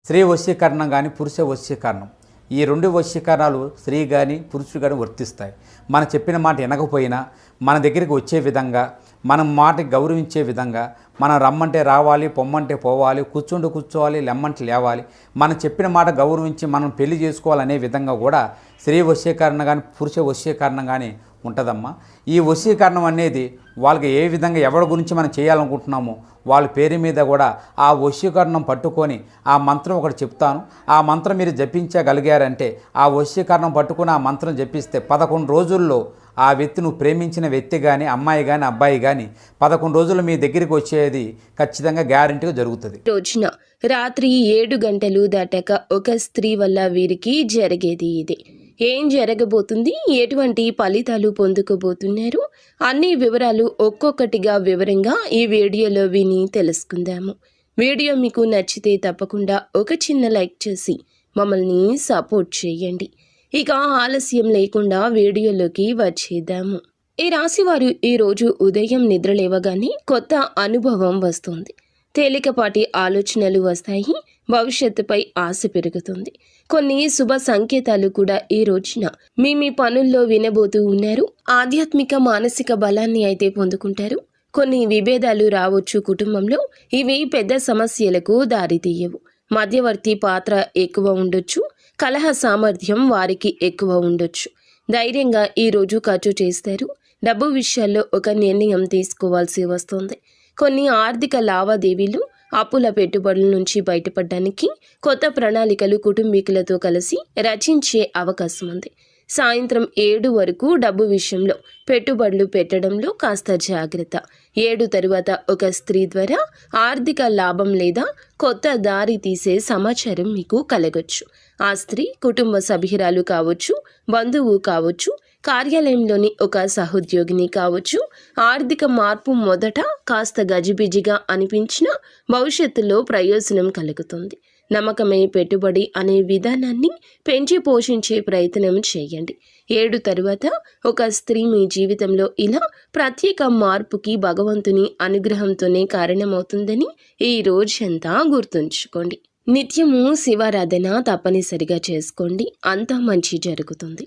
స్త్రీ వశీకరణం కానీ పురుష వశీకరణం, ఈ రెండు వశీకరణాలు స్త్రీ కానీ పురుషుడు కానీ వర్తిస్తాయి. మనం చెప్పిన మాట వినకపోయినా మన దగ్గరికి వచ్చే విధంగా, మనం మాటకి గౌరవించే విధంగా, మనం రమ్మంటే రావాలి, పొమ్మంటే పోవాలి, కూర్చుంటే కూర్చోవాలి, లెమ్మంటే లేవాలి, మనం చెప్పిన మాట గౌరవించి మనం పెళ్లి చేసుకోవాలనే విధంగా కూడా స్త్రీ వశీకరణ కానీ పురుష వశీకరణం కానీ ఉంటుందమ్మా. ఈ వశీకరణం అనేది వాళ్ళకి ఏ విధంగా ఎవరి గురించి మనం చేయాలనుకుంటున్నామో వాళ్ళ పేరు మీద కూడా ఆ వశీకరణం పట్టుకొని ఆ మంత్రం ఒకటి చెప్తాను. ఆ మంత్రం మీరు జపించగలిగారంటే ఆ వశీకరణం పట్టుకొని ఆ మంత్రం జపిస్తే 11 రోజుల్లో ఆ వ్యక్తి, నువ్వు ప్రేమించిన వ్యక్తి కానీ అమ్మాయి కానీ అబ్బాయి కానీ 11 రోజులు మీ దగ్గరికి వచ్చేది ఖచ్చితంగా గ్యారెంటీగా జరుగుతుంది. రోజున రాత్రి 7 గంటలు దాటాక ఒక స్త్రీ వల్ల వీరికి జరిగేది ఇది. ఏం జరగబోతుంది, ఎటువంటి ఫలితాలు పొందుకోబోతున్నారు అన్ని వివరాలు ఒక్కొక్కటిగా వివరంగా ఈ వీడియోలో విని తెలుసుకుందాము. వీడియో మీకు నచ్చితే తప్పకుండా ఒక చిన్న లైక్ చేసి మమ్మల్ని సపోర్ట్ చేయండి. ఇక ఆలస్యం లేకుండా వీడియోలోకి వచ్చేద్దాము. ఈ రాశివారు ఈరోజు ఉదయం నిద్రలేవగానే కొత్త అనుభవం వస్తుంది. తేలికపాటి ఆలోచనలు వస్తాయి. భవిష్యత్తుపై ఆశ పెరుగుతుంది. కొన్ని శుభ సంకేతాలు కూడా ఈ రోజున మీ పనుల్లో వినబోతూ ఉన్నారు. ఆధ్యాత్మిక మానసిక బలాన్ని అయితే పొందుకుంటారు. కొన్ని విభేదాలు రావచ్చు కుటుంబంలో. ఇవి పెద్ద సమస్యలకు దారితీయవు. మధ్యవర్తి పాత్ర ఎక్కువ ఉండొచ్చు. కలహ సామర్థ్యం వారికి ఎక్కువ ఉండొచ్చు. ధైర్యంగా ఈరోజు ఖర్చు చేస్తారు. డబ్బు విషయాల్లో ఒక నిర్ణయం తీసుకోవాల్సి వస్తుంది. కొన్ని ఆర్థిక లావాదేవీలు, అప్పుల పెట్టుబడుల నుంచి బయటపడడానికి కొత్త ప్రణాళికలు కుటుంబీకులతో కలిసి రచించే అవకాశం ఉంది. సాయంత్రం 7 వరకు డబ్బు విషయంలో పెట్టుబడులు పెట్టడంలో కాస్త జాగ్రత్త. 7 తరువాత ఒక స్త్రీ ద్వారా ఆర్థిక లాభం లేదా కొత్త దారి తీసే సమాచారం మీకు కలగొచ్చు. ఆ స్త్రీ కుటుంబ సభ్యురాలు కావచ్చు, బంధువు కావచ్చు, కార్యాలయంలోని ఒక సహోద్యోగిని కావచ్చు. ఆర్థిక మార్పు మొదట కాస్త గజిబిజిగా అనిపించినా భవిష్యత్తులో ప్రయోజనం కలుగుతుంది. నమ్మకమే పెట్టుబడి అనే విధానాన్ని పెంచి పోషించే ప్రయత్నం చేయండి. 7 తరువాత ఒక స్త్రీ మీ జీవితంలో ఇలా ప్రత్యేక మార్పుకి భగవంతుని అనుగ్రహంతోనే కారణమవుతుందని ఈ రోజంతా గుర్తుంచుకోండి. నిత్యము శివారాధన తప్పనిసరిగా చేసుకోండి. అంతా మంచి జరుగుతుంది.